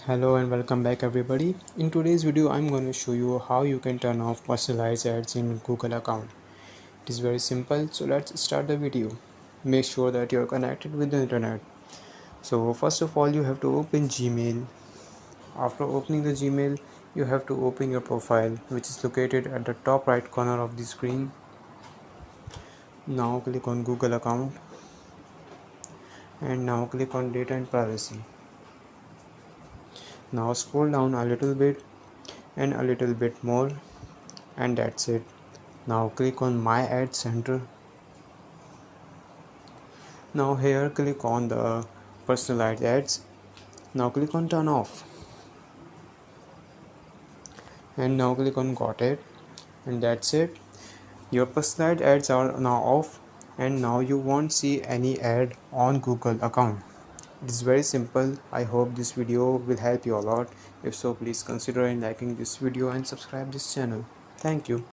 Hello and welcome back everybody. In today's video I'm going to show you how you can turn off personalized ads in Google account. It is very simple, so let's start the video. Make sure that you're connected with the internet. So first of all you have to open Gmail. After opening the Gmail you have to open your profile, which is located at the top right corner of the screen. Now click on Google account and now click on data and privacy. Now scroll down a little bit and a little bit more, and that's it. Now click on My Ad Center. Now here click on the personalized ads. Now click on turn off and now click on got it, and that's it. Your personalized ads are now off and now you won't see any ad on Google account. It is very simple. I hope this video will help you a lot. If so, please consider liking this video and subscribe this channel. Thank you.